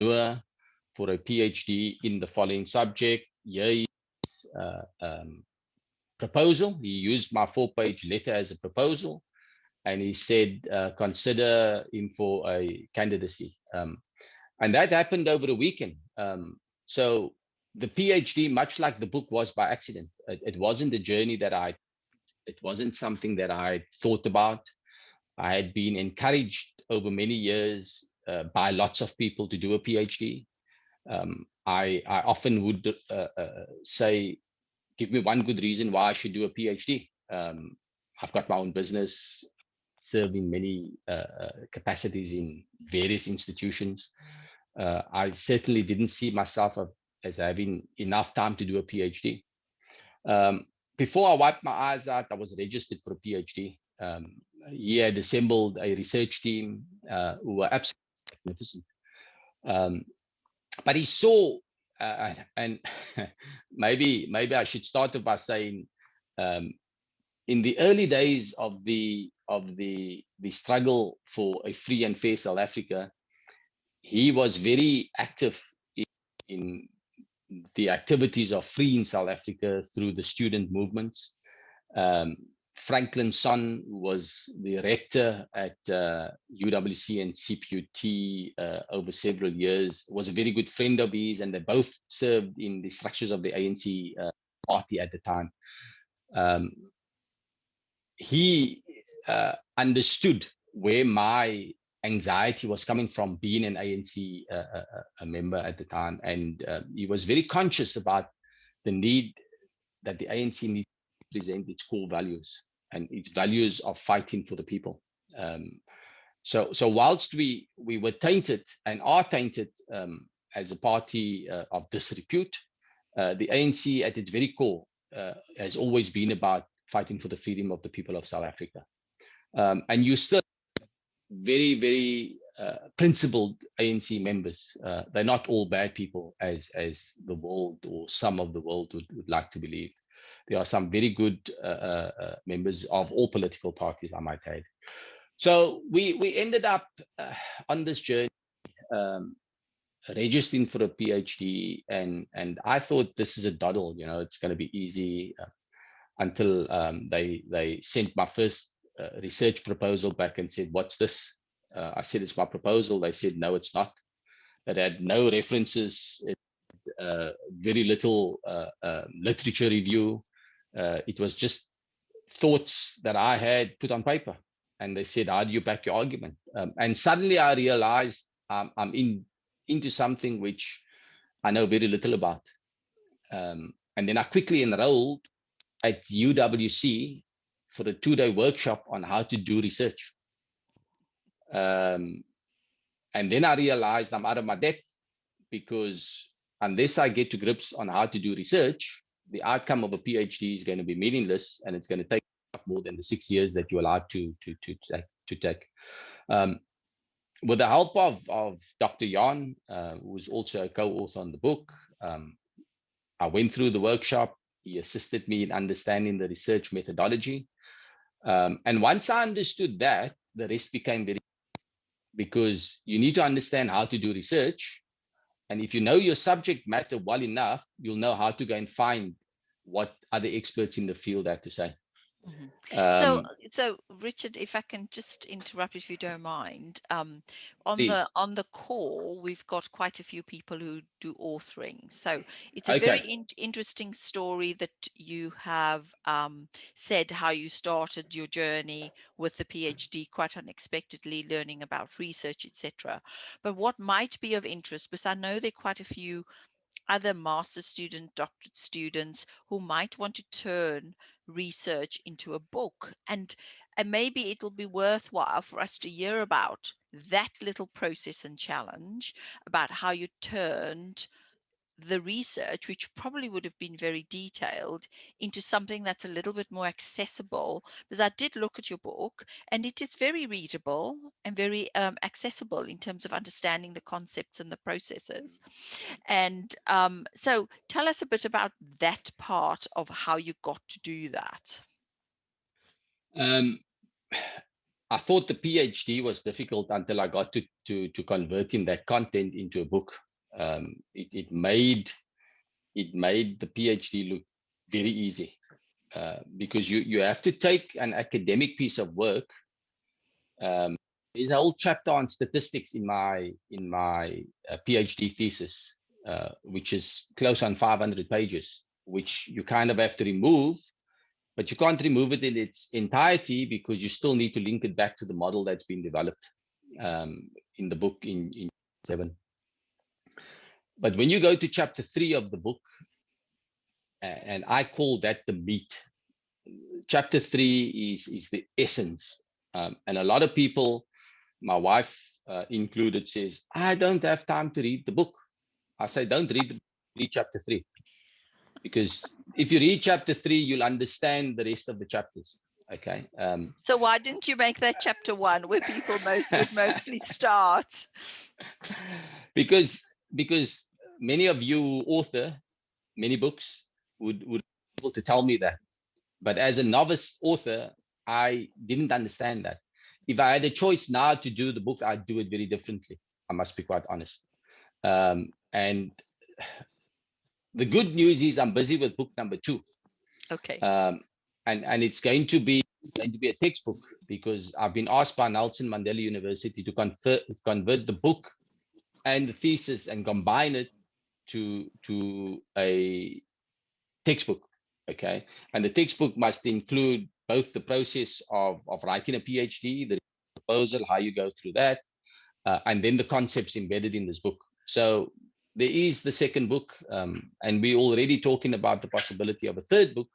Noor for a PhD in the following subject. Here is proposal. He used my 4-page letter as a proposal, and he said, consider him for a candidacy. And that happened over the weekend. So the PhD, much like the book, was by accident. It wasn't a journey it wasn't something that I thought about. I had been encouraged over many years by lots of people to do a PhD. I often would say, give me one good reason why I should do a PhD. I've got my own business, served in many capacities in various institutions. I certainly didn't see myself as having enough time to do a PhD. Before I wiped my eyes out, I was registered for a PhD. He had assembled a research team who were absolutely magnificent. But he saw, and maybe I should start off by saying, in the early days of the struggle for a free and fair South Africa, he was very active in the activities of freeing South Africa through the student movements. Franklin's son was the rector at UWC and CPUT over several years, was a very good friend of his, and they both served in the structures of the ANC party at the time. He understood where my anxiety was coming from, being an ANC a member at the time, and he was very conscious about the need that the ANC needs to present its core values and its values of fighting for the people. So whilst we were tainted and are tainted as a party of disrepute, the ANC at its very core has always been about fighting for the freedom of the people of South Africa. And you still have very, very principled ANC members. They're not all bad people, as the world or some of the world would like to believe. There are some very good members of all political parties, I might add. So we ended up on this journey, registering for a PhD, and I thought, this is a doddle, it's going to be easy, until they sent my first research proposal back and said, what's this? I said, it's my proposal. They said, no, it's not. It had no references, very little literature review. It was just thoughts that I had put on paper. And they said, how do you back your argument? And suddenly I realized I'm into something which I know very little about. And then I quickly enrolled at UWC for a 2-day workshop on how to do research. And then I realized I'm out of my depth, because unless I get to grips on how to do research, the outcome of a PhD is going to be meaningless, and it's going to take more than the 6 years that you're allowed to take. With the help of Dr. Jan, who was also a co-author on the book, I went through the workshop. He assisted me in understanding the research methodology. And once I understood that, the rest became very easy, because you need to understand how to do research. And if you know your subject matter well enough, you'll know how to go and find what other experts in the field have to say. So Richard, if I can just interrupt, if you don't mind, on the call, we've got quite a few people who do authoring. So it's a very interesting story that you have said, how you started your journey with the PhD quite unexpectedly, learning about research, etc. But what might be of interest, because I know there are quite a few other master's student, doctorate students who might want to turn research into a book, and maybe it'll be worthwhile for us to hear about that little process and challenge, about how you turned the research, which probably would have been very detailed, into something that's a little bit more accessible. Because I did look at your book, and it is very readable and very accessible in terms of understanding the concepts and the processes. And so tell us a bit about that part of how you got to do that. I thought the PhD was difficult until I got to converting that content into a book. It made the PhD look very easy, because you have to take an academic piece of work. There's a whole chapter on statistics in my PhD thesis, which is close on 500 pages, which you kind of have to remove. But you can't remove it in its entirety because you still need to link it back to the model that's been developed in the book in 7. But when you go to chapter 3 of the book, and I call that the meat. Chapter 3 is the essence. And a lot of people, my wife included, says, I don't have time to read the book. I say, don't read chapter 3. Because if you read chapter 3, you'll understand the rest of the chapters. Okay. So why didn't you make that chapter 1 where people would mostly start? Because many of you author many books would be able to tell me that. But as a novice author, I didn't understand that. If I had a choice now to do the book, I'd do it very differently. I must be quite honest. And the good news is I'm busy with book number 2. Okay. And it's going to be a textbook, because I've been asked by Nelson Mandela University to convert the book and the thesis and combine it to a textbook. Okay. And the textbook must include both the process of writing a PhD, the proposal, how you go through that, and then the concepts embedded in this book. So there is the second book, and we're already talking about the possibility of a third book,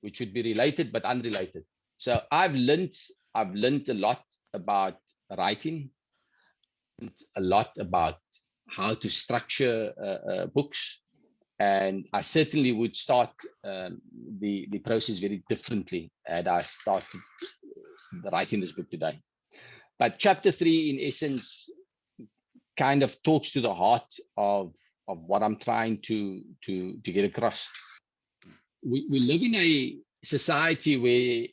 which would be related but unrelated. So I've learned a lot about writing, and a lot about how to structure books, and I certainly would start the process very differently had I started writing this book today. But chapter 3, in essence, kind of talks to the heart of what I'm trying to get across. We live in a society where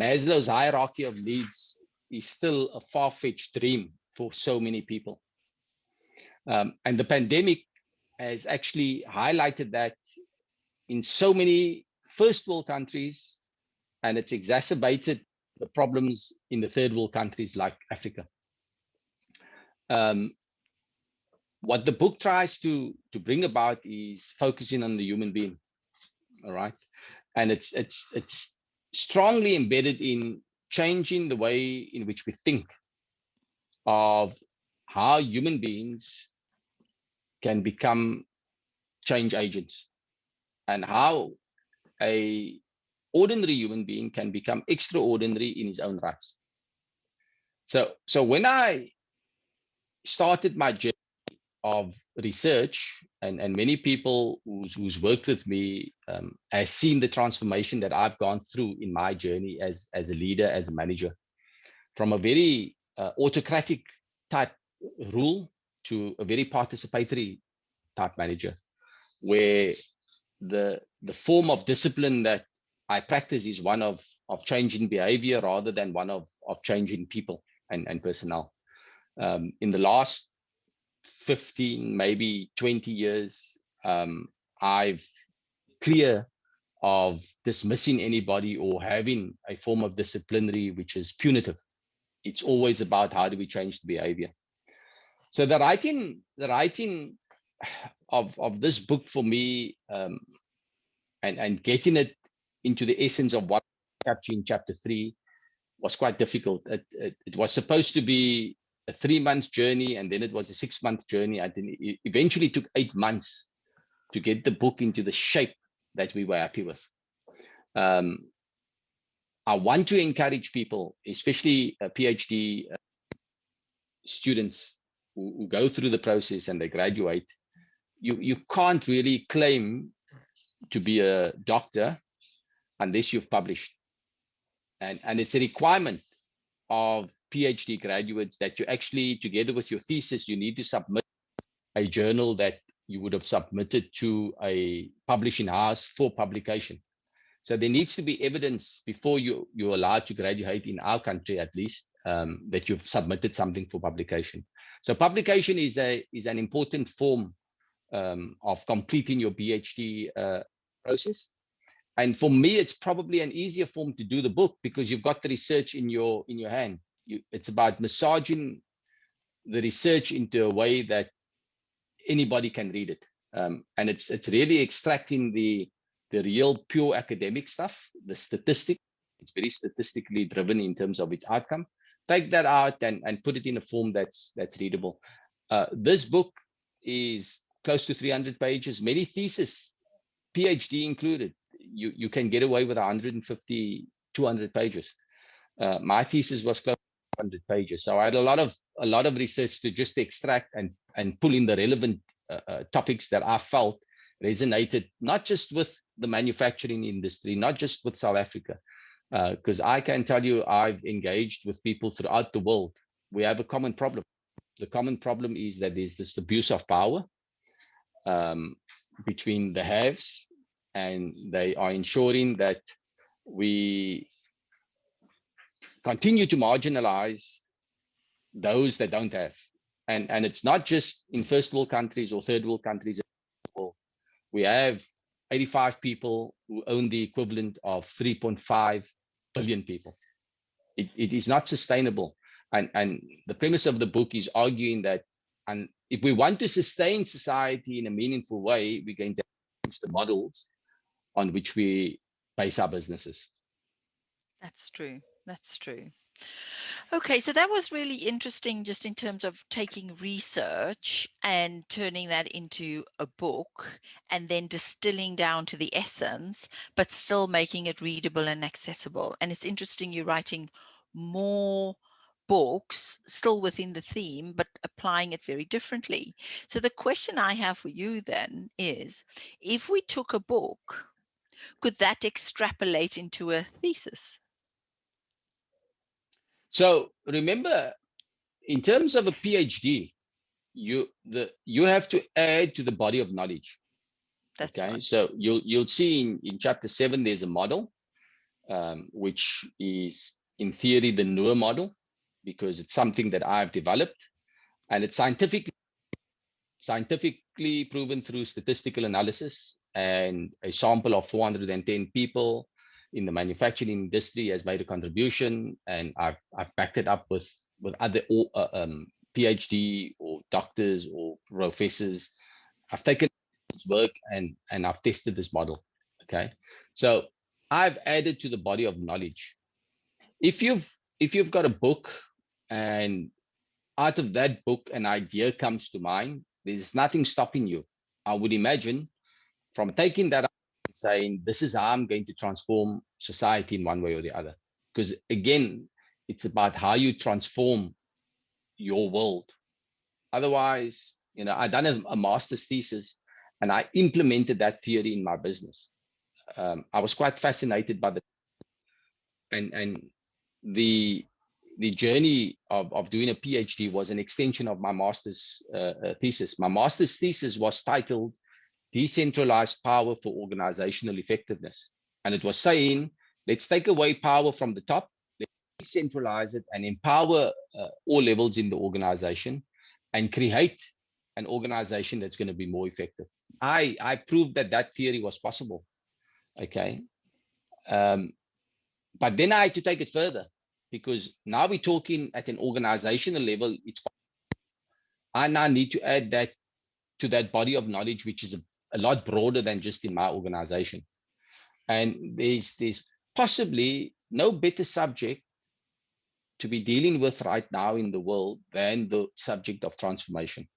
Maslow's hierarchy of needs is still a far-fetched dream for so many people. And the pandemic has actually highlighted that in so many first world countries, and it's exacerbated the problems in the third world countries like Africa. What the book tries to bring about is focusing on the human being. All right. And it's strongly embedded in changing the way in which we think of how human beings can become change agents, and how a ordinary human being can become extraordinary in his own rights. So when I started my journey of research, and many people who's worked with me has seen the transformation that I've gone through in my journey as a leader, as a manager, from a very autocratic type rule to a very participatory type manager, where the form of discipline that I practice is one of changing behavior rather than one of changing people and personnel. In the last 15, maybe 20 years, I've clear of dismissing anybody or having a form of disciplinary which is punitive. It's always about how do we change the behavior. So the writing of this book for me, and getting it into the essence of what I captured in chapter 3 was quite difficult. It was supposed to be a 3-month journey, and then it was a 6-month journey. I think it eventually took 8 months to get the book into the shape that we were happy with. I want to encourage people, especially PhD students who go through the process and they graduate. You can't really claim to be a doctor unless you've published. And it's a requirement of PhD graduates that you actually, together with your thesis, you need to submit a journal that you would have submitted to a publishing house for publication. So there needs to be evidence before you're allowed to graduate, in our country at least, that you've submitted something for publication. So publication is an important form of completing your PhD process. And for me, it's probably an easier form to do the book, because you've got the research in your hand. It's about massaging the research into a way that anybody can read it, and it's really extracting the real pure academic stuff, the statistic. It's very statistically driven in terms of its outcome. Take that out and put it in a form that's readable. This book is close to 300 pages, many theses, PhD included. You can get away with 150, 200 pages. My thesis was close to 100 pages, so I had a lot of research to just extract and pull in the relevant topics that I felt resonated, not just with the manufacturing industry, not just with South Africa, because I can tell you, I've engaged with people throughout the world. We have a common problem. The common problem is that there's this abuse of power between the haves, and they are ensuring that we continue to marginalize those that don't have. And it's not just in first world countries or third world countries. We have 85 people who own the equivalent of 3.5 billion people. It is not sustainable. And the premise of the book is arguing that, and if we want to sustain society in a meaningful way, we're going to change the models on which we base our businesses. That's true. That's true. Okay, so that was really interesting, just in terms of taking research and turning that into a book, and then distilling down to the essence, but still making it readable and accessible. And it's interesting you're writing more books still within the theme, but applying it very differently. So the question I have for you then is, if we took a book, could that extrapolate into a thesis? So remember, in terms of a PhD, you have to add to the body of knowledge. That's okay, right. So you'll see in chapter 7 there's a model, which is in theory the Noor model, because it's something that I've developed, and it's scientifically proven through statistical analysis, and a sample of 410 people in the manufacturing industry has made a contribution, and I've backed it up with other PhD or doctors or professors. I've taken this work and I've tested this model. Okay, so I've added to the body of knowledge. If you've got a book, and out of that book an idea comes to mind, there's nothing stopping you, I would imagine, from taking that up and saying, this is how I'm going to transform society in one way or the other. Because again, it's about how you transform your world. Otherwise, I done a master's thesis and I implemented that theory in my business. I was quite fascinated by and the journey of doing a PhD was an extension of my master's thesis. My master's thesis was titled Decentralized Power for Organizational Effectiveness. And it was saying, let's take away power from the top, let's decentralize it and empower all levels in the organization and create an organization that's going to be more effective. I proved that theory was possible. Okay. But then I had to take it further, because now we're talking at an organizational level. I now need to add that to that body of knowledge, which is a lot broader than just in my organization. And there's possibly no better subject to be dealing with right now in the world than the subject of transformation.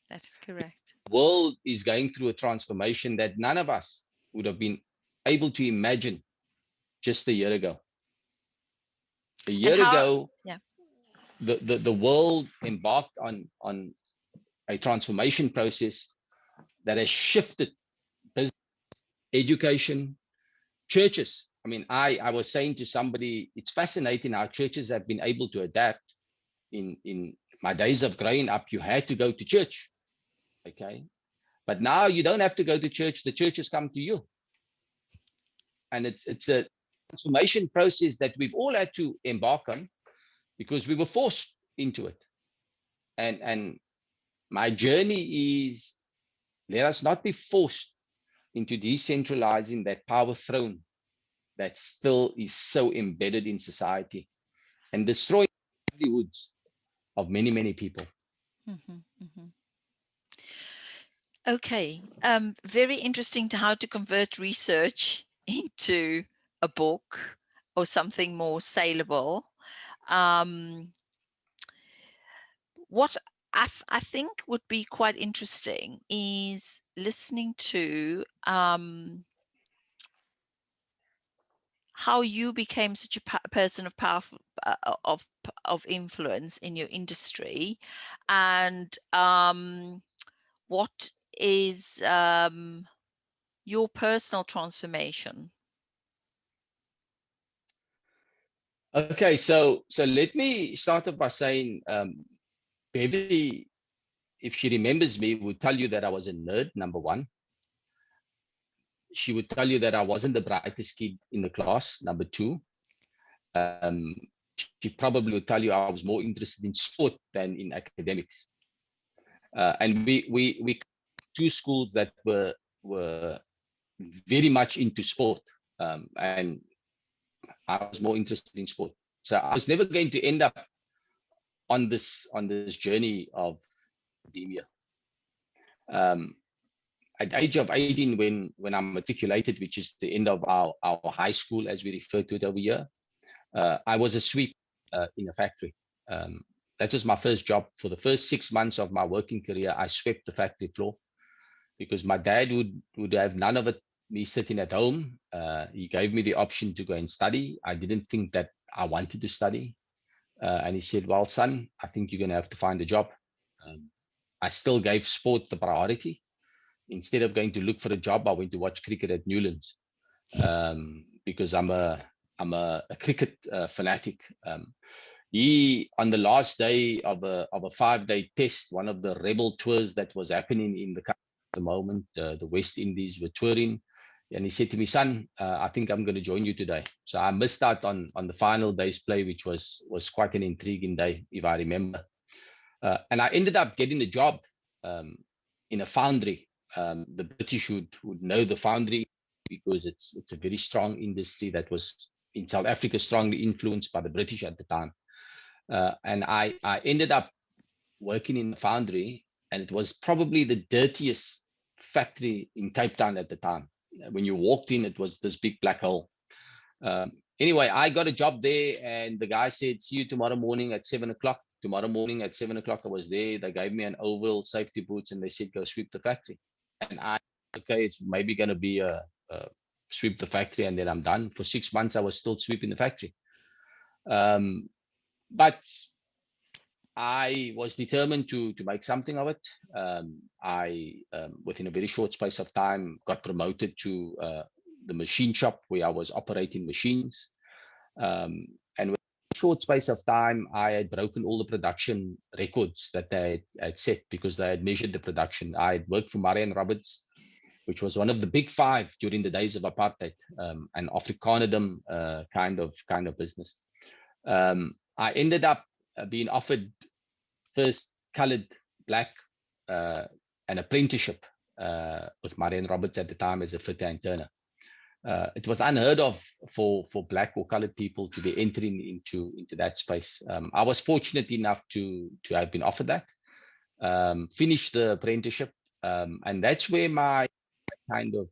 That's correct. The world is going through a transformation that none of us would have been able to imagine just a year ago. A year ago, yeah, the world embarked on a transformation process that has shifted business, education, churches. I mean, I was saying to somebody, it's fascinating how churches have been able to adapt. In my days of growing up, you had to go to church. Okay. But now you don't have to go to church. The churches come to you. and it's a transformation process that we've all had to embark on because we were forced into it. And my journey is, let us not be forced into decentralizing that power throne that still is so embedded in society and destroying livelihoods of many, many people. Okay, very interesting to how to convert research into a book or something more saleable. What I think would be quite interesting is listening to how you became such a person of powerful of influence in your industry, and what is your personal transformation. Okay, so let me start off by saying Beverly, if she remembers me, would tell you that I was a nerd, number one. She would tell you that I wasn't the brightest kid in the class, number two. She probably would tell you I was more interested in sport than in academics. And we two schools that were very much into sport, and I was more interested in sport. So I was never going to end up on this journey of academia. At the age of 18, when I matriculated, which is the end of our high school, as we refer to it over here, I was a sweep in a factory. That was my first job. For the first 6 months of my working career, I swept the factory floor because my dad would have none of it, me sitting at home. He gave me the option to go and study. I didn't think that I wanted to study. And he said, well, son, I think you're going to have to find a job. I still gave sport the priority. Instead of going to look for a job, I went to watch cricket at Newlands because I'm a cricket fanatic. He, on the last day of a 5-day test, one of the rebel tours that was happening in the country at the moment, the West Indies were touring, and he said to me, son, I think I'm going to join you today. So I missed out on the final day's play, which was quite an intriguing day, if I remember. And I ended up getting a job in a foundry. The British would know the foundry because it's a very strong industry that was in South Africa strongly influenced by the British at the time. And I ended up working in the foundry, and it was probably the dirtiest factory in Cape Town at the time. When you walked in, it was this big black hole. Anyway, I got a job there, and the guy said, see you tomorrow morning at 7 o'clock. Tomorrow morning at 7 o'clock, I was there. They gave me an overall, safety boots, and they said, go sweep the factory. And okay, it's maybe going to be a sweep the factory, and then I'm done. For 6 months, I was still sweeping the factory. But I was determined to make something of it. I, within a very short space of time, got promoted to the machine shop where I was operating machines. And within a short space of time, I had broken all the production records that they had set because they had measured the production. I had worked for Murray & Roberts, which was one of the big five during the days of apartheid, an Afrikanerdom kind of business. I ended up being offered first colored black an apprenticeship with Murray & Roberts at the time as a fitter and turner. It was unheard of for black or colored people to be entering into that space. I was fortunate enough to have been offered that, finish the apprenticeship, and that's where my kind of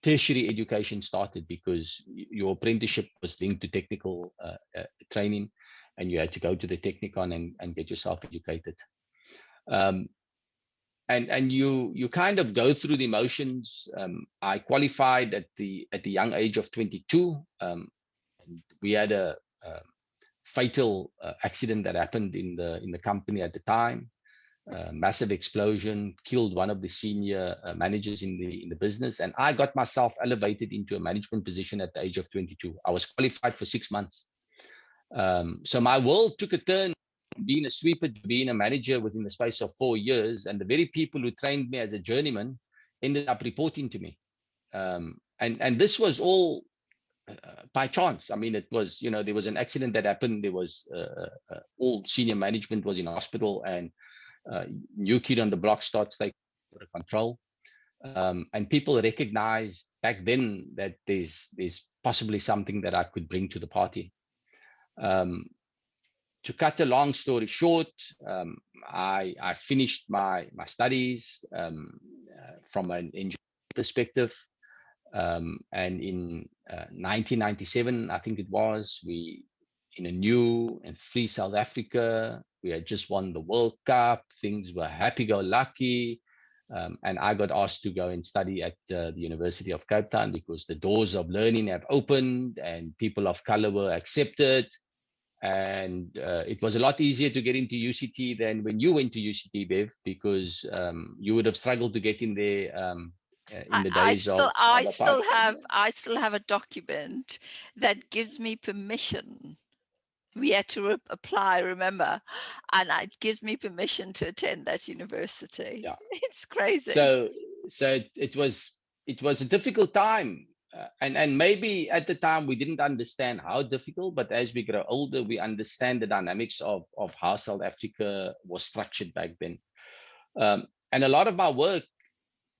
tertiary education started, because your apprenticeship was linked to technical training, and you had to go to the Technikon and get yourself educated. And you kind of go through the motions. I qualified at the young age of 22. We had a fatal accident that happened in the company at the time. Massive explosion, killed one of the senior managers in the business, and I got myself elevated into a management position at the age of 22. I was qualified for 6 months. So my world took a turn from being a sweeper to being a manager within the space of 4 years, and the very people who trained me as a journeyman ended up reporting to me. And this was all by chance. I mean, it was, there was an accident that happened. There was all senior management was in hospital, and new kid on the block starts taking control. And people recognized back then that there's possibly something that I could bring to the party. To cut a long story short, I finished my studies from an engineering perspective. And in 1997, I think it was, we, in a new and free South Africa, we had just won the World Cup. Things were happy-go-lucky. And I got asked to go and study at the University of Cape Town, because the doors of learning have opened and people of color were accepted. And it was a lot easier to get into UCT than when you went to UCT, Bev, because you would have struggled to get in there in the days of I still have a document that gives me permission. We had to apply, remember, and it gives me permission to attend that university. Yeah, it's crazy. So it was a difficult time, and maybe at the time we didn't understand how difficult, but as we grow older, we understand the dynamics of how South Africa was structured back then. And a lot of my work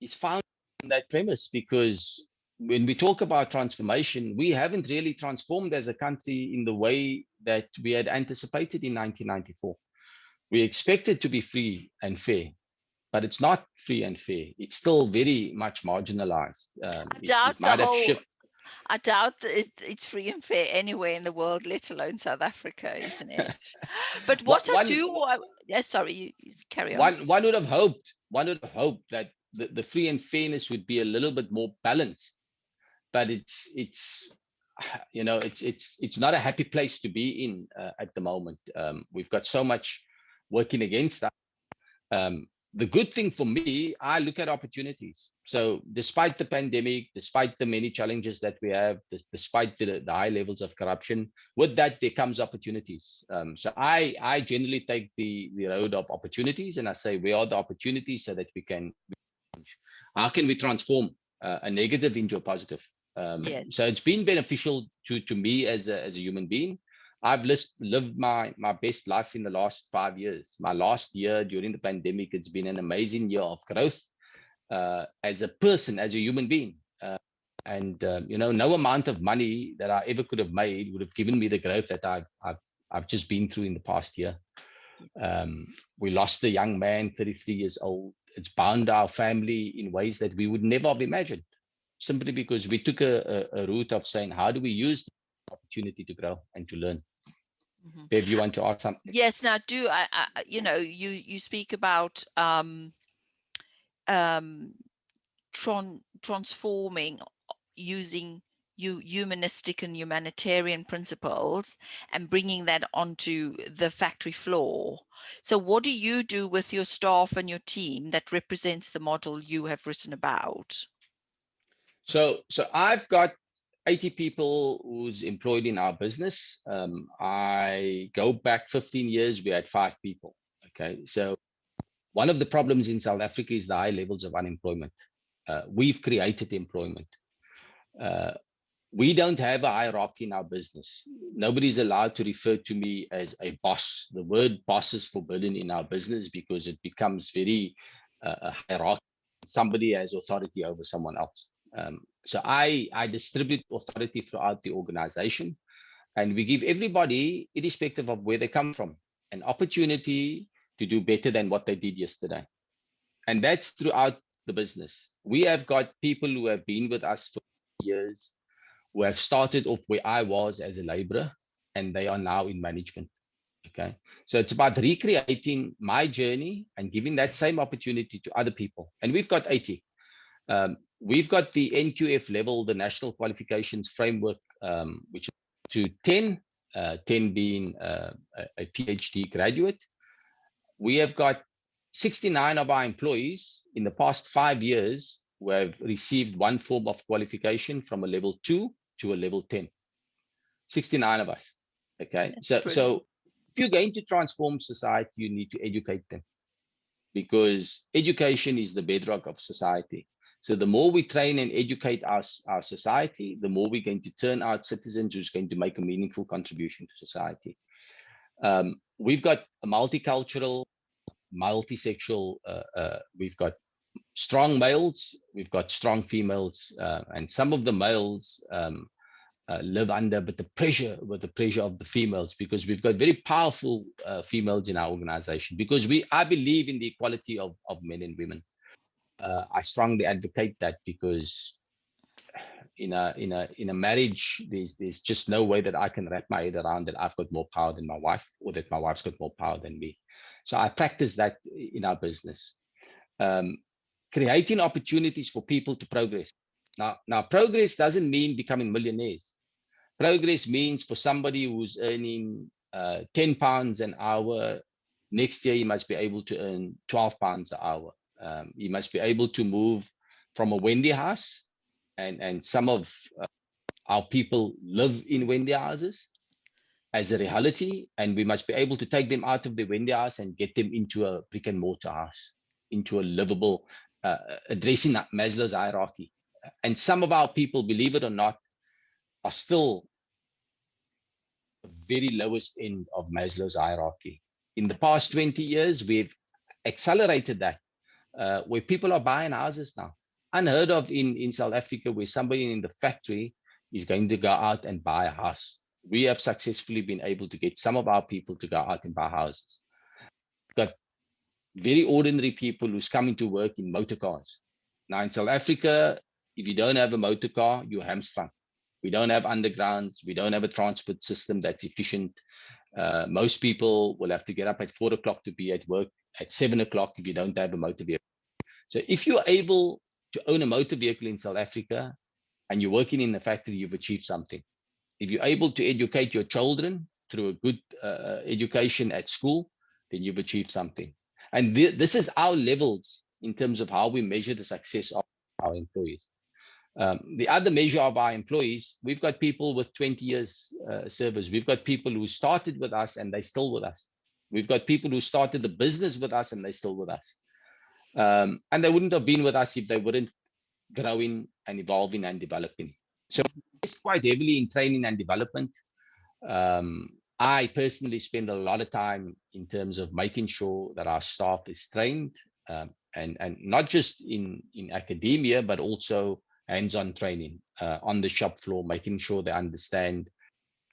is found on that premise, because when we talk about transformation, we haven't really transformed as a country in the way that we had anticipated in 1994. We expected to be free and fair, but it's not free and fair. It's still very much marginalized. I doubt that it's free and fair anywhere in the world, let alone South Africa, isn't it? But what sorry, you carry on. One would have hoped that the free and fairness would be a little bit more balanced, but it's not a happy place to be in at the moment. We've got so much working against us. The good thing for me, I look at opportunities. So despite the pandemic, despite the many challenges that we have, despite the high levels of corruption, with that there comes opportunities. So I generally take the road of opportunities, and I say, where are the opportunities so that we can, how can we transform a negative into a positive? Yes. So it's been beneficial to me as a human being. I've lived my best life in the last 5 years. My last year during the pandemic, it's been an amazing year of growth as a person, as a human being. No amount of money that I ever could have made would have given me the growth that I've just been through in the past year. We lost a young man, 33 years old. It's bound our family in ways that we would never have imagined, simply because we took a route of saying, how do we use the opportunity to grow and to learn? Mm-hmm. Bev, you want to add something? Yes. Now, you speak about transforming using humanistic and humanitarian principles and bringing that onto the factory floor. So what do you do with your staff and your team that represents the model you have written about? So I've got 80 people who's employed in our business. I go back 15 years, we had 5 people. Okay, so one of the problems in South Africa is the high levels of unemployment. We've created employment. We don't have a hierarchy in our business. Nobody's allowed to refer to me as a boss. The word boss is forbidden in our business because it becomes very hierarchical. Somebody has authority over someone else. So I distribute authority throughout the organization, and we give everybody, irrespective of where they come from, an opportunity to do better than what they did yesterday. And that's throughout the business. We have got people who have been with us for years, who have started off where I was as a laborer, and they are now in management. Okay, so it's about recreating my journey and giving that same opportunity to other people. And we've got 80. We've got the NQF level, the National Qualifications Framework, which is to 10, 10 being a PhD graduate. We have got 69 of our employees in the past 5 years who have received one form of qualification from a level 2 to a level 10. 69 of us. Okay, so if you're going to transform society, you need to educate them, because education is the bedrock of society. So the more we train and educate our society, the more we're going to turn out citizens who's going to make a meaningful contribution to society. We've got a multicultural, multisexual, we've got strong males, we've got strong females, and some of the males live under with the pressure of the females, because we've got very powerful females in our organization, because I believe in the equality of men and women. I strongly advocate that, because in a marriage, there's just no way that I can wrap my head around that I've got more power than my wife, or that my wife's got more power than me. So I practice that in our business. Creating opportunities for people to progress. Now, progress doesn't mean becoming millionaires. Progress means for somebody who's earning £10 an hour, next year he must be able to earn £12 an hour. He must be able to move from a Wendy house, and some of our people live in Wendy houses as a reality, and we must be able to take them out of the Wendy house and get them into a brick and mortar house, into a livable, addressing that Maslow's hierarchy. And some of our people, believe it or not, are still the very lowest end of Maslow's hierarchy. In the past 20 years, we've accelerated that, where people are buying houses now. Unheard of in South Africa, where somebody in the factory is going to go out and buy a house. We have successfully been able to get some of our people to go out and buy houses. We've got very ordinary people who's coming to work in motor cars. Now in South Africa, if you don't have a motor car, you're hamstrung. We don't have undergrounds. We don't have a transport system that's efficient. Most people will have to get up at 4 o'clock to be at work at 7 o'clock if you don't have a motor vehicle. So if you're able to own a motor vehicle in South Africa and you're working in a factory, you've achieved something. If you're able to educate your children through a good education at school, then you've achieved something. And this is our levels in terms of how we measure the success of our employees. The other measure of our employees, we've got people with 20 years service. We've got people who started with us and they're still with us. We've got people who started the business with us and they're still with us. And they wouldn't have been with us if they weren't growing and evolving and developing. So it's quite heavily in training and development. I personally spend a lot of time in terms of making sure that our staff is trained, and not just in academia, but also hands-on training on the shop floor, making sure they understand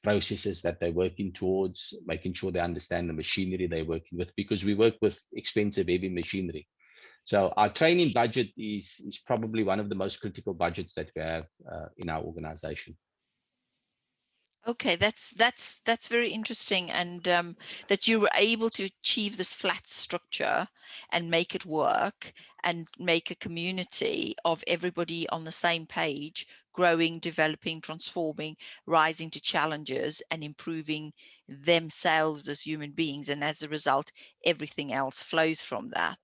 processes that they're working towards, making sure they understand the machinery they're working with, because we work with expensive, heavy machinery. So our training budget is probably one of the most critical budgets that we have in our organization. Okay, that's very interesting, and that you were able to achieve this flat structure and make it work and make a community of everybody on the same page, growing, developing, transforming, rising to challenges and improving themselves as human beings, and as a result everything else flows from that.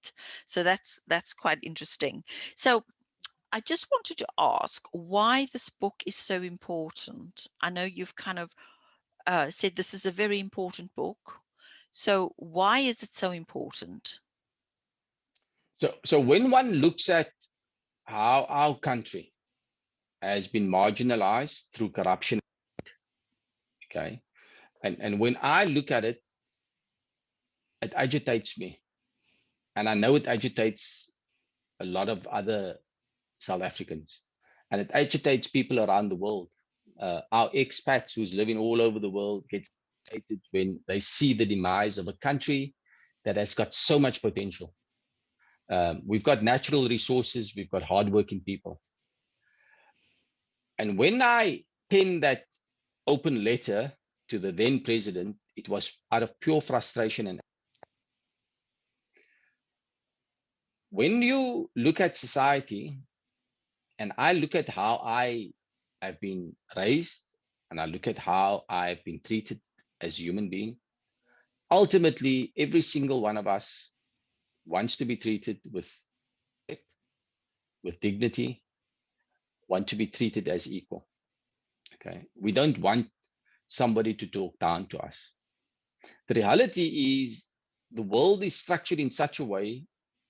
So that's quite interesting. So I just wanted to ask why this book is so important. I know you've kind of said this is a very important book. So why is it so important? So when one looks at how our country has been marginalized through corruption, okay, and when I look at it, it agitates me. And I know it agitates a lot of other South Africans, and it agitates people around the world. Our expats who's living all over the world get agitated when they see the demise of a country that has got so much potential. We've got natural resources, we've got hardworking people. And when I penned that open letter to the then president, it was out of pure frustration. And when you look at society, and I look at how I have been raised, and I look at how I've been treated as a human being, ultimately, every single one of us wants to be treated with respect, with dignity, want to be treated as equal. Okay, we don't want somebody to talk down to us. The reality is the world is structured in such a way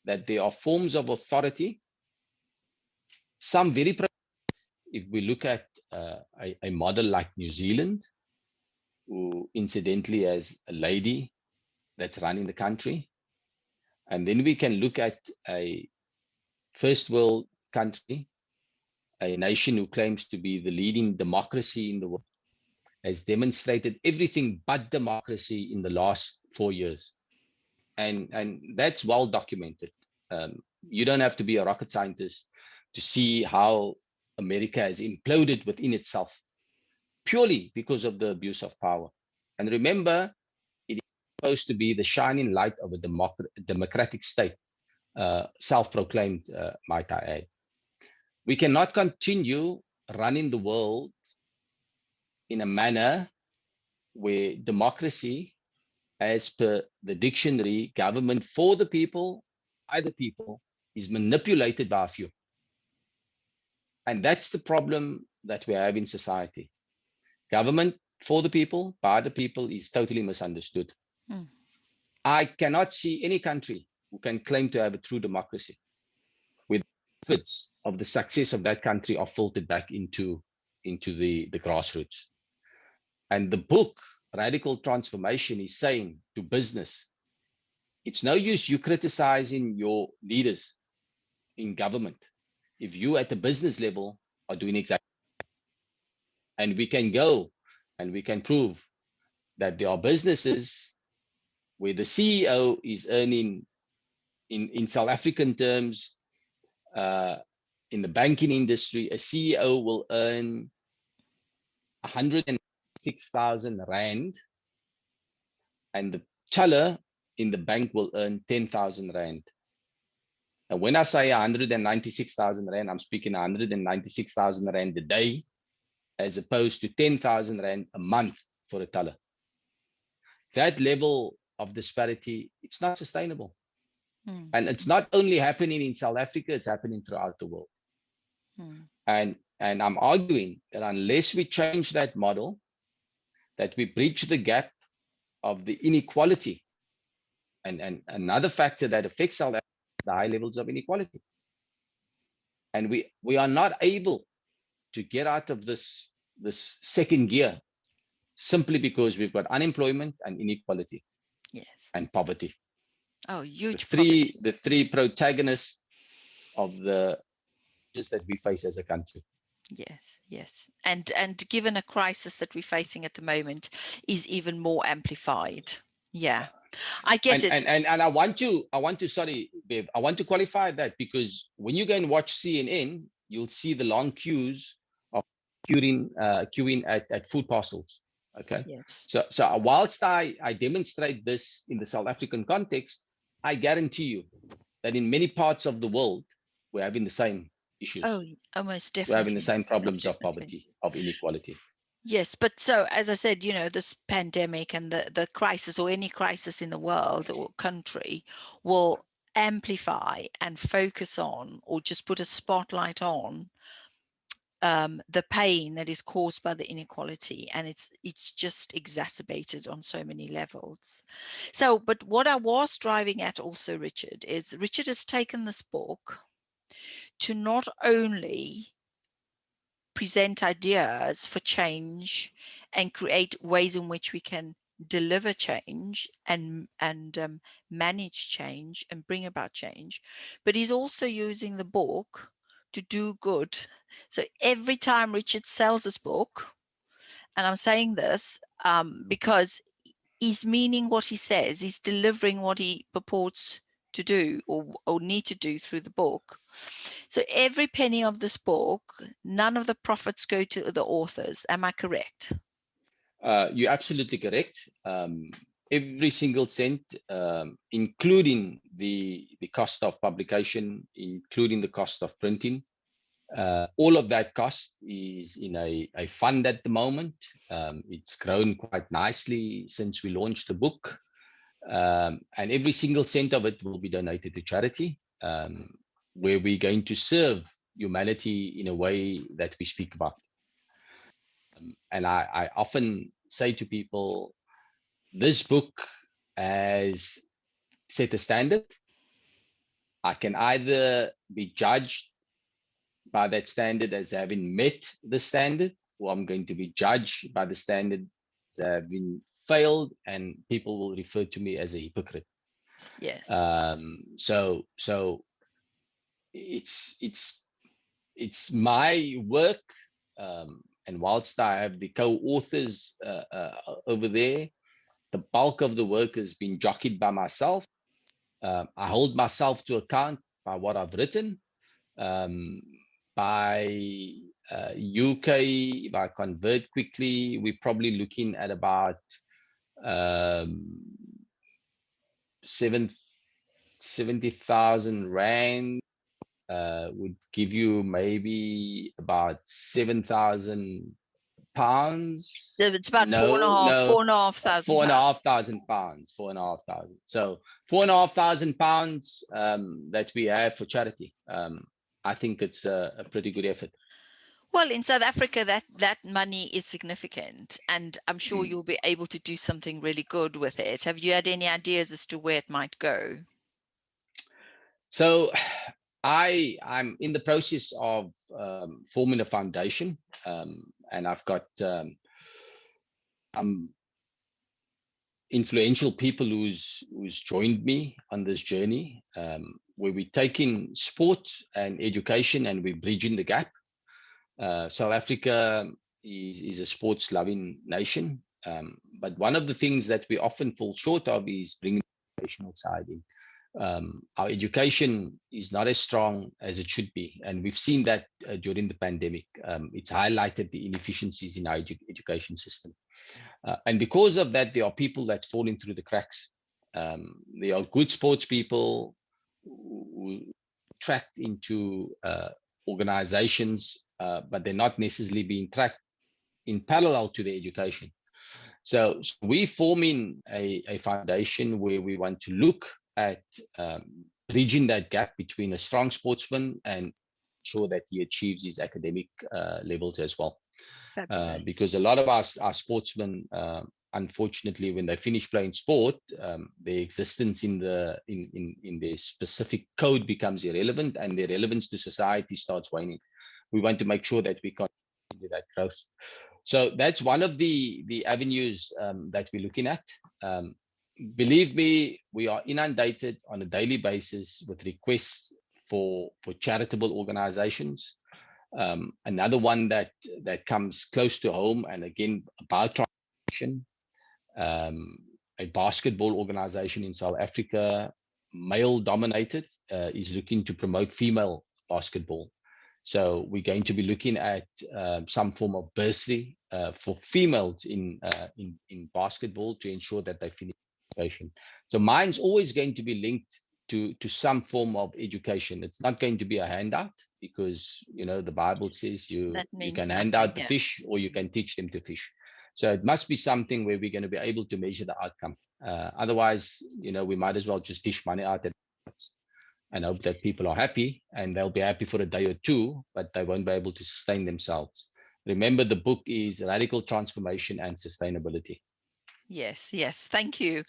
that there are forms of authority Some very, if we look at a model like New Zealand, who incidentally has a lady that's running the country. And then we can look at a first world country, a nation who claims to be the leading democracy in the world, has demonstrated everything but democracy in the last 4 years. And that's well documented. You don't have to be a rocket scientist to see how America has imploded within itself purely because of the abuse of power. And remember, it is supposed to be the shining light of a democratic state, self-proclaimed, might I add. We cannot continue running the world in a manner where democracy, as per the dictionary, government for the people, by the people, is manipulated by a few. And that's the problem that we have in society. Government for the people, by the people is totally misunderstood. I cannot see any country who can claim to have a true democracy with benefits of the success of that country are filtered back into the grassroots. And the book, Radical Transformation, is saying to business, it's no use you criticizing your leaders in government if you at the business level are doing exactly. And we can go and we can prove that there are businesses where the CEO is earning, in South African terms, in the banking industry, a CEO will earn 106,000 Rand, and the teller in the bank will earn 10,000 Rand. And when I say 196,000 Rand, I'm speaking 196,000 Rand a day, as opposed to 10,000 Rand a month for a teller. That level of disparity, it's not sustainable. And it's not only happening in South Africa, it's happening throughout the world. And I'm arguing that unless we change that model, that we breach the gap of the inequality. And another factor that affects South Africa is the high levels of inequality. And we are not able to get out of this second gear simply because we've got unemployment and inequality. Yes. And poverty. Oh, huge poverty. The three protagonists of the issues that we face as a country. Yes, yes. And given a crisis that we're facing at the moment is even more amplified. Yeah. I get it. And I want to, sorry, Bev, I want to qualify that, because when you go and watch CNN, you'll see the long queues of queuing at food parcels. Okay. Yes. So whilst I demonstrate this in the South African context, I guarantee you that in many parts of the world, we're having the same issues. Oh, almost definitely. We're having the same problems of poverty, of inequality. Yes, but so as I said, this pandemic and the crisis, or any crisis in the world or country, will amplify and focus on, or just put a spotlight on, the pain that is caused by the inequality, and it's just exacerbated on so many levels. So, but what I was driving at also, Richard has taken this book to not only present ideas for change and create ways in which we can deliver change and manage change and bring about change, but he's also using the book to do good. So every time Richard sells his book, and I'm saying this because he's meaning what he says, he's delivering what he purports to do or need to do through the book. So every penny of this book, none of the profits go to the authors. Am I correct? You're absolutely correct. Every single cent, including the cost of publication, including the cost of printing, all of that cost is in a fund at the moment. It's grown quite nicely since we launched the book. And every single cent of it will be donated to charity, where we're going to serve humanity in a way that we speak about. And I often say to people, this book has set a standard. I can either be judged by that standard as having met the standard, or I'm going to be judged by the standard as having failed, and people will refer to me as a hypocrite. Yes. So it's my work, and whilst I have the co-authors over there, the bulk of the work has been jockeyed by myself. I hold myself to account by what I've written. By UK, if I convert quickly, we're probably looking at about 70,000 rand. Would give you maybe about 7,000 pounds. So it's about No, four and a half thousand. 4,500 pounds. 4,500. So 4,500 pounds that we have for charity. I think it's a pretty good effort. Well, in South Africa, that money is significant, and I'm sure you'll be able to do something really good with it. Have you had any ideas as to where it might go? So I'm in the process of forming a foundation, and I've got influential people who's joined me on this journey, where we're taking sport and education and we're bridging the gap. South Africa is a sports loving nation, but one of the things that we often fall short of is bringing the educational side in. Our education is not as strong as it should be, and we've seen that during the pandemic. It's highlighted the inefficiencies in our education system, and because of that, there are people that's falling through the cracks. There are good sports people who tracked into organizations, but they're not necessarily being tracked in parallel to the education. So we're forming a foundation where we want to look at bridging that gap between a strong sportsman and ensure that he achieves his academic levels as well. Because a lot of our sportsmen, unfortunately, when they finish playing sport, their existence in their specific code becomes irrelevant, and their relevance to society starts waning. We want to make sure that we continue that growth. So that's one of the avenues that we're looking at. Believe me, we are inundated on a daily basis with requests for charitable organizations. Another one that comes close to home, and again about transition, a basketball organization in South Africa, male dominated, is looking to promote female basketball. So we're going to be looking at some form of bursary for females in basketball to ensure that they finish education. So mine's always going to be linked to some form of education. It's not going to be a handout, because the Bible says you can hand out the fish, or you can teach them to fish. So it must be something where we're going to be able to measure the outcome. Otherwise, we might as well just dish money out and hope that people are happy, and they'll be happy for a day or two, but they won't be able to sustain themselves. Remember, the book is Radical Transformation and Sustainability. Yes, thank you.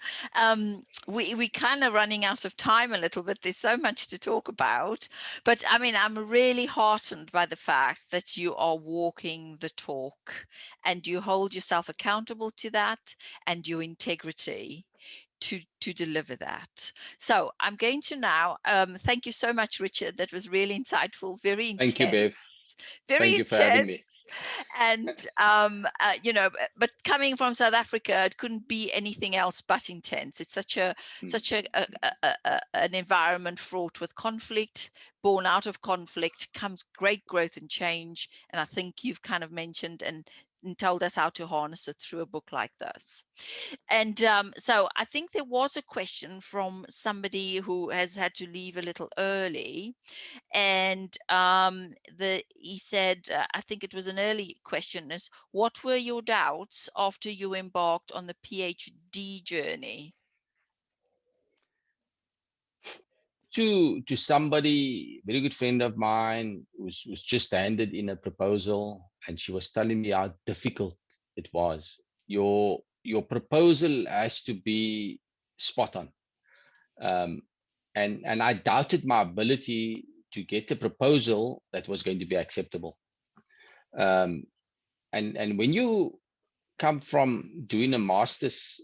We kind of running out of time a little bit. There's so much to talk about, but I mean, I'm really heartened by the fact that you are walking the talk, and you hold yourself accountable to that, and your integrity to deliver that. So I'm going to now thank you so much, Richard. That was really insightful, very intense. Thank you, Bev. Very Thank you for having me. And but coming from South Africa, it couldn't be anything else but intense. It's such an environment fraught with conflict. Born out of conflict comes great growth and change, and I think you've kind of mentioned and told us how to harness it through a book like this. And so I think there was a question from somebody who has had to leave a little early, and he said, I think it was an early question, is what were your doubts after you embarked on the PhD journey? To somebody, very good friend of mine, was just handed in a proposal, and she was telling me how difficult it was. Your proposal has to be spot on, and I doubted my ability to get a proposal that was going to be acceptable. And when you come from doing a master's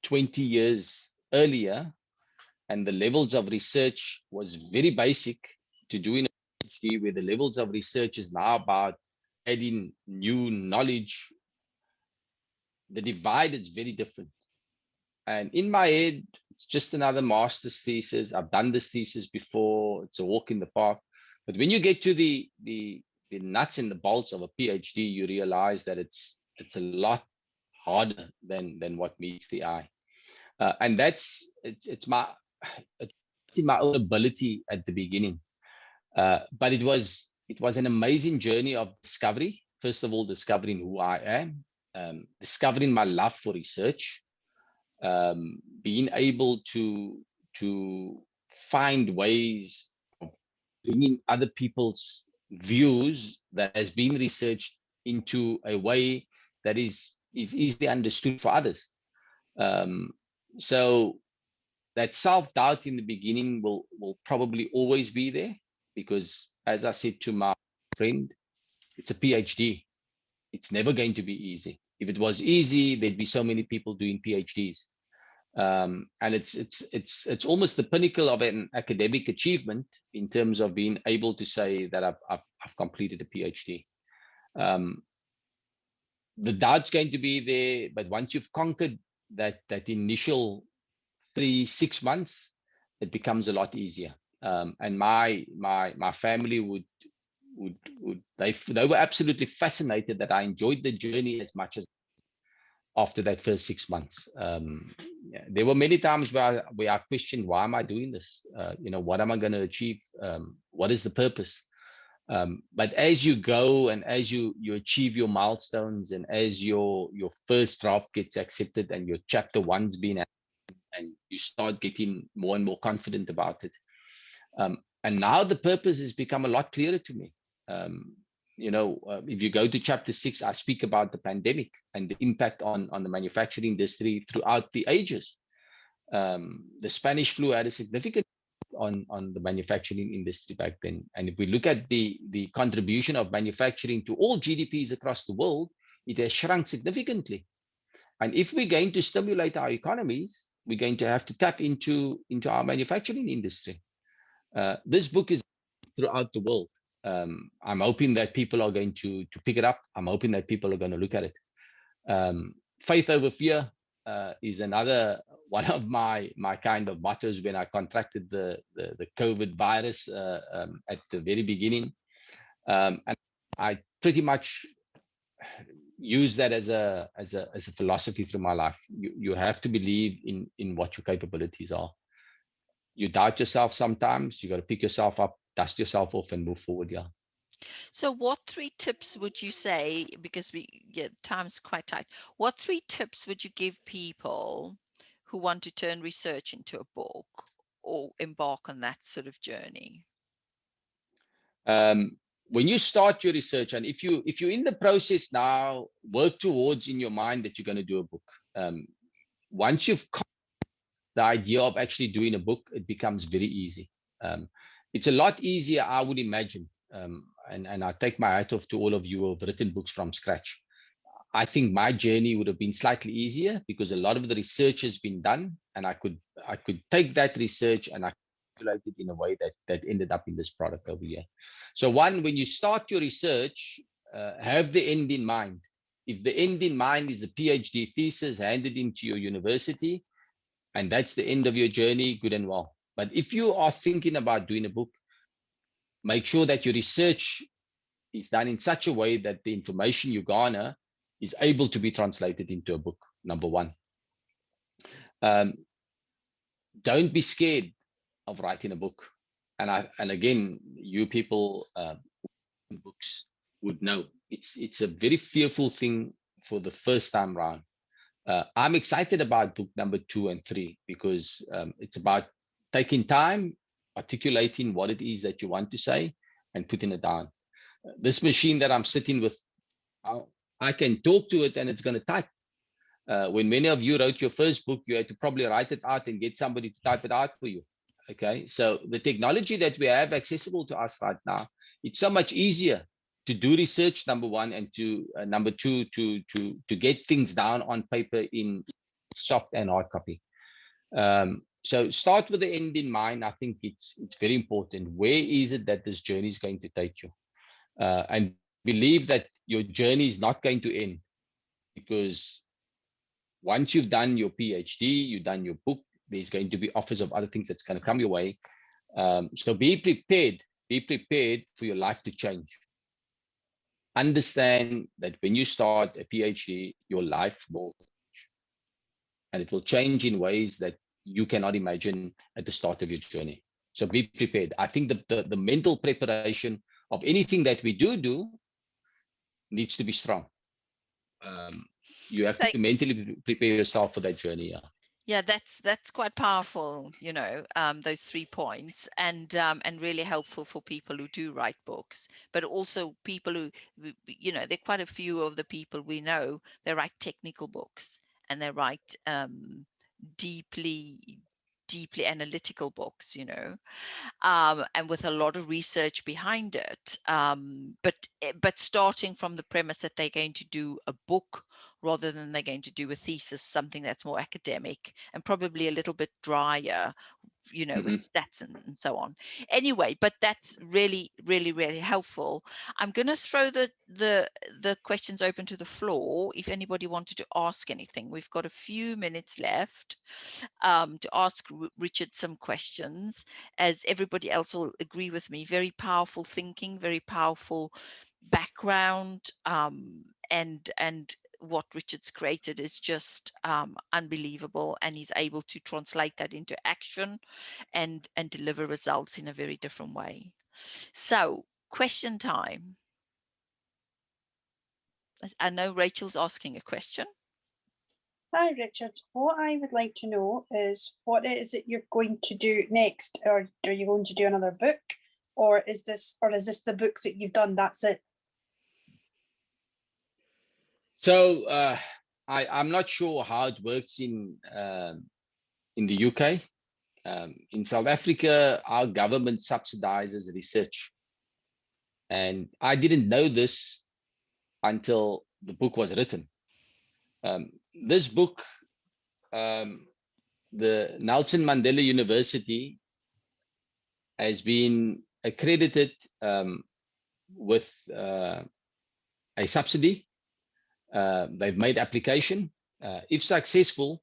20 years earlier, and the levels of research was very basic, to doing a PhD where the levels of research is now about adding new knowledge, the divide is very different. And in my head, it's just another master's thesis. I've done this thesis before. It's a walk in the park. But when you get to the nuts and the bolts of a PhD, you realize that it's a lot harder than what meets the eye. And it's my own ability at the beginning. But it was an amazing journey of discovery. First of all, discovering who I am, discovering my love for research, being able to find ways of bringing other people's views that has been researched into a way that is easily understood for others. So that self-doubt in the beginning will probably always be there, because as I said to my friend, it's a PhD. It's never going to be easy. If it was easy, there'd be so many people doing PhDs. And it's almost the pinnacle of an academic achievement in terms of being able to say that I've completed a PhD. The doubt's going to be there, but once you've conquered that initial 3-6 months, it becomes a lot easier. And my family they were absolutely fascinated that I enjoyed the journey as much as after that first 6 months. There were many times where I questioned, why am I doing this? What am I going to achieve? What is the purpose? But as you go and as you achieve your milestones, and as your first draft gets accepted and your chapter 1's been, and you start getting more and more confident about it. And now the purpose has become a lot clearer to me. If you go to chapter 6, I speak about the pandemic and the impact on the manufacturing industry throughout the ages. The Spanish flu had a significant on the manufacturing industry back then. And if we look at the contribution of manufacturing to all GDPs across the world, it has shrunk significantly. And if we're going to stimulate our economies, we're going to have to tap into our manufacturing industry. This book is throughout the world. I'm hoping that people are going to pick it up. I'm hoping that people are going to look at it. Faith over fear is another one of my kind of mottos when I contracted the COVID virus at the very beginning. And I pretty much use that as a philosophy through my life. You have to believe in what your capabilities are. You doubt yourself sometimes. You got to pick yourself up, dust yourself off, and move forward. Yeah. So what 3 tips would you say, because time's quite tight, what 3 tips would you give people who want to turn research into a book or embark on that sort of journey? When you start your research, and if you're in the process now, work towards in your mind that you're going to do a book. Once you've the idea of actually doing a book, it becomes very easy. It's a lot easier, I would imagine. And I take my hat off to all of you who have written books from scratch. I think my journey would have been slightly easier because a lot of the research has been done, and I could take that research and I calculate it in a way that ended up in this product over here. So one, when you start your research, have the end in mind. If the end in mind is a PhD thesis handed into your university, and that's the end of your journey, good and well. But if you are thinking about doing a book, make sure that your research is done in such a way that the information you garner is able to be translated into a book, number one. Don't be scared of writing a book. And again, you people books would know it's a very fearful thing for the first time round. I'm excited about book number 2 and 3 because it's about taking time, articulating what it is that you want to say, and putting it down. This machine that I'm sitting with, I can talk to it and it's going to type. When many of you wrote your first book, you had to probably write it out and get somebody to type it out for you. Okay, so the technology that we have accessible to us right now, it's so much easier to do research, number one, and to number two, to get things down on paper in soft and hard copy. So start with the end in mind. I think it's very important. Where is it that this journey is going to take you? And believe that your journey is not going to end, because once you've done your PhD, you've done your book, there's going to be offers of other things that's going to come your way. So be prepared for your life to change. Understand that when you start a PhD, your life will change, and it will change in ways that you cannot imagine at the start of your journey. So be prepared. I think the mental preparation of anything that we do needs to be strong. You have to mentally prepare yourself for that journey. Yeah, that's quite powerful, you know, those 3 points, and really helpful for people who do write books, but also people who, you know, there are quite a few of the people we know, they write technical books, and they write deeply analytical books, you know, and with a lot of research behind it, but starting from the premise that they're going to do a book rather than they're going to do a thesis, something that's more academic and probably a little bit drier, you know, with stats and so on. Anyway, but that's really, really, really helpful. I'm going to throw the questions open to the floor. If anybody wanted to ask anything, we've got a few minutes left to ask Richard some questions, as everybody else will agree with me. Very powerful thinking, very powerful background, and what Richard's created is just unbelievable, and he's able to translate that into action and deliver results in a very different way. So, question time. I know Rachel's asking a question. Hi, Richard. What I would like to know is what is it you're going to do next? Or are you going to do another book? Or is this the book that you've done? That's it? So I'm not sure how it works in the UK. In South Africa, our government subsidizes research. And I didn't know this until the book was written. This book, the Nelson Mandela University has been accredited with a subsidy. They've made application. If successful,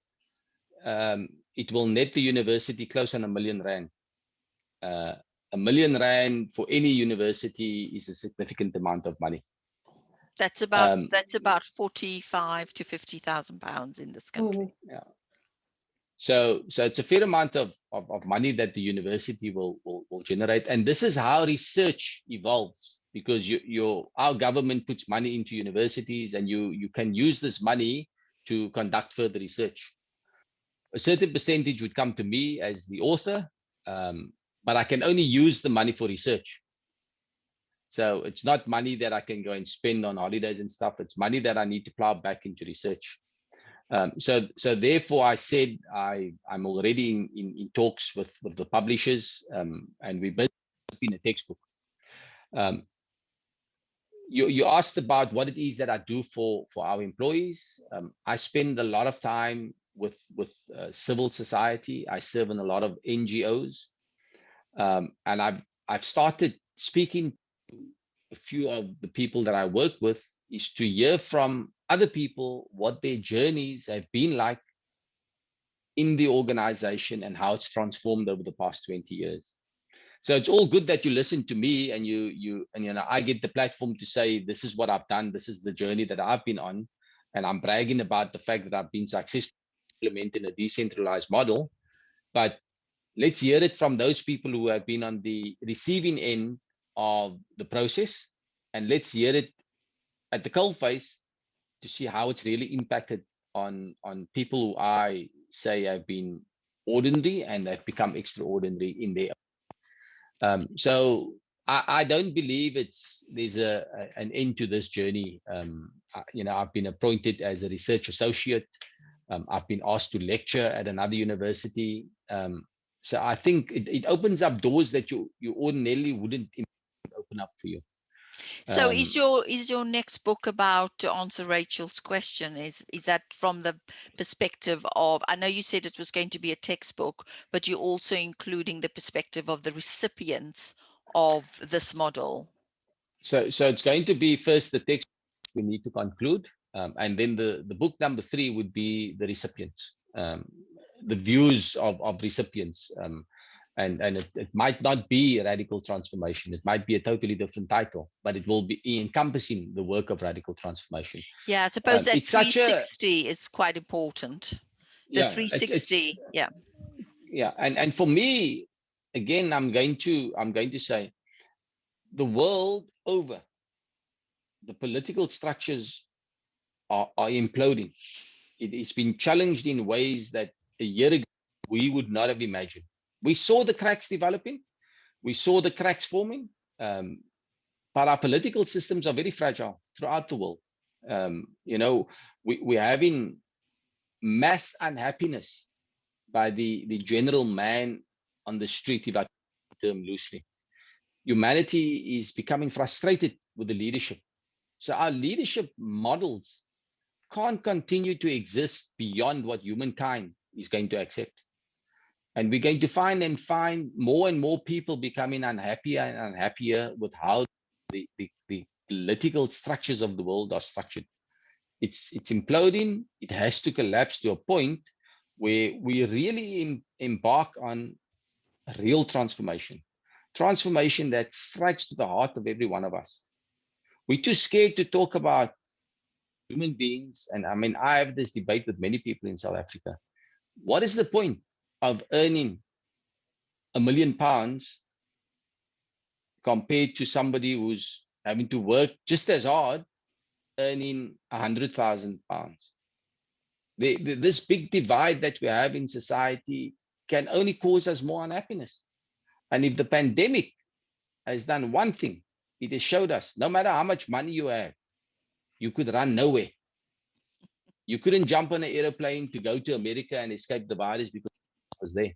it will net the university close on R1 million. R1 million for any university is a significant amount of money. That's about 45 to 50,000 pounds in this country. Yeah. So it's a fair amount of money that the university will generate, and this is how research evolves, because our government puts money into universities, and you can use this money to conduct further research. A certain percentage would come to me as the author, but I can only use the money for research. So it's not money that I can go and spend on holidays and stuff. It's money that I need to plow back into research. So therefore, I said I'm already in talks with the publishers, and we're in a textbook. You asked about what it is that I do for our employees. I spend a lot of time with civil society. I serve in a lot of NGOs, and I've started speaking to a few of the people that I work with, is to hear from other people what their journeys have been like in the organization and how it's transformed over the past 20 years. So it's all good that you listen to me, and you know, I get the platform to say, this is what I've done, this is the journey that I've been on, and I'm bragging about the fact that I've been successful implementing a decentralized model. But let's hear it from those people who have been on the receiving end of the process, and let's hear it at the coalface to see how it's really impacted on people who I say have been ordinary and have become extraordinary in their so I don't believe there's an end to this journey. You know, I've been appointed as a research associate. I've been asked to lecture at another university. So I think it opens up doors that you ordinarily wouldn't open up for you. So is your next book about, to answer Rachel's question, is that from the perspective of, I know you said it was going to be a textbook, but you're also including the perspective of the recipients of this model? So it's going to be first the text we need to conclude, and then the book number 3 would be the recipients, the views of recipients. And it might not be a radical transformation. It might be a totally different title, but it will be encompassing the work of radical transformation. Yeah, I suppose that it's 360 is quite important. The 360, yeah. Yeah, and for me, again, I'm going to say, the world over, the political structures are imploding. It has been challenged in ways that a year ago we would not have imagined. We saw the cracks developing, we saw the cracks forming, but our political systems are very fragile throughout the world. We're having mass unhappiness by the general man on the street, if I term loosely. Humanity is becoming frustrated with the leadership. So our leadership models can't continue to exist beyond what humankind is going to accept. And we're going to find more and more people becoming unhappier and unhappier with how the political structures of the world are structured. It's imploding. It has to collapse to a point where we really embark on a real transformation that strikes to the heart of every one of us. We're too scared to talk about human beings. And I mean, I have this debate with many people in South Africa. What is the point of earning £1 million compared to somebody who's having to work just as hard, earning £100,000? This big divide that we have in society can only cause us more unhappiness. And if the pandemic has done one thing, it has showed us, no matter how much money you have, you could run nowhere. You couldn't jump on an airplane to go to America and escape the virus because it was there.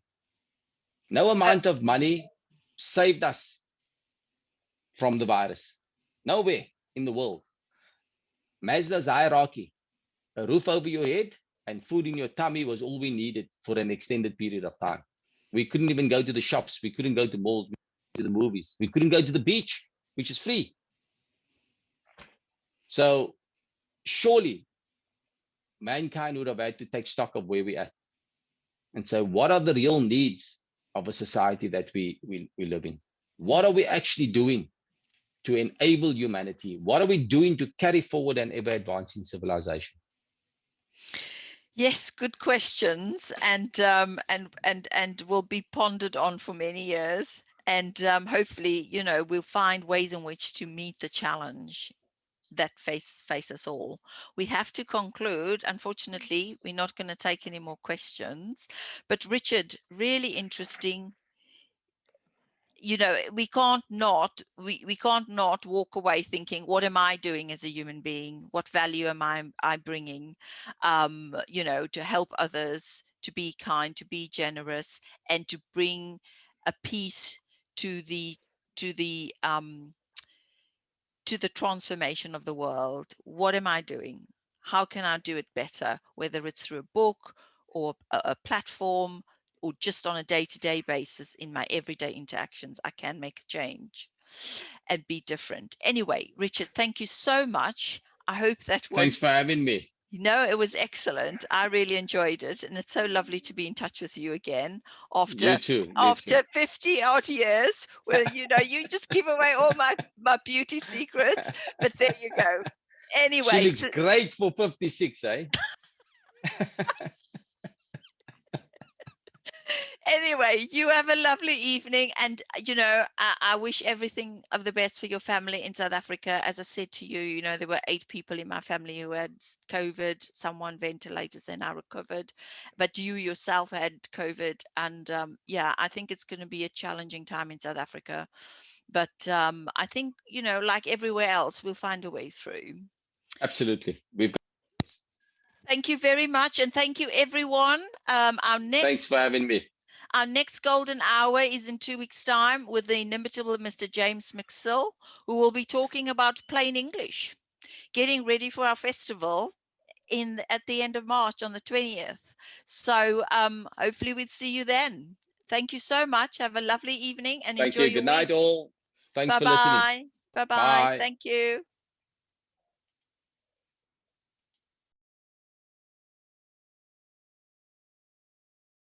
No amount of money saved us from the virus. Nowhere in the world. Maslow's hierarchy, a roof over your head and food in your tummy was all we needed for an extended period of time. We couldn't even go to the shops. We couldn't go to malls, to the movies. We couldn't go to the beach, which is free. So surely mankind would have had to take stock of where we're at. And so what are the real needs of a society that we live in? What are we actually doing to enable humanity? What are we doing to carry forward an ever-advancing civilization? Yes, good questions, and will be pondered on for many years. And hopefully, we'll find ways in which to meet the challenge that face us all. We have to conclude. Unfortunately, we're not going to take any more questions. But Richard, really interesting. We can't not walk away thinking, what am I doing as a human being? What value am I bringing? To help others, to be kind, to be generous, and to bring a peace to the transformation of the world. What am I doing? How can I do it better? Whether it's through a book or a platform, or just on a day-to-day basis in my everyday interactions, I can make a change and be different. Anyway, Richard, thank you so much. I hope that was... Thanks for having me. It was excellent. I really enjoyed it, and it's so lovely to be in touch with you again after you too. 50 odd years. Well, you just give away all my beauty secrets, but there you go. Anyway, she looks great for 56, eh? Anyway, you have a lovely evening, and I wish everything of the best for your family in South Africa. As I said to you, there were 8 people in my family who had COVID. Someone ventilators, they're now recovered, but you yourself had COVID, and I think it's going to be a challenging time in South Africa, but I think like everywhere else, we'll find a way through. Absolutely. We've got... Thank you very much, and thank you everyone. Thanks for having me. Our next golden hour is in 2 weeks' time with the inimitable Mr. James McSill, who will be talking about plain English, getting ready for our festival at the end of March on the 20th. So hopefully we'll see you then. Thank you so much. Have a lovely evening and enjoy your week. Good night, all. Thanks for listening. Bye-bye. Bye-bye. Bye. Thank you.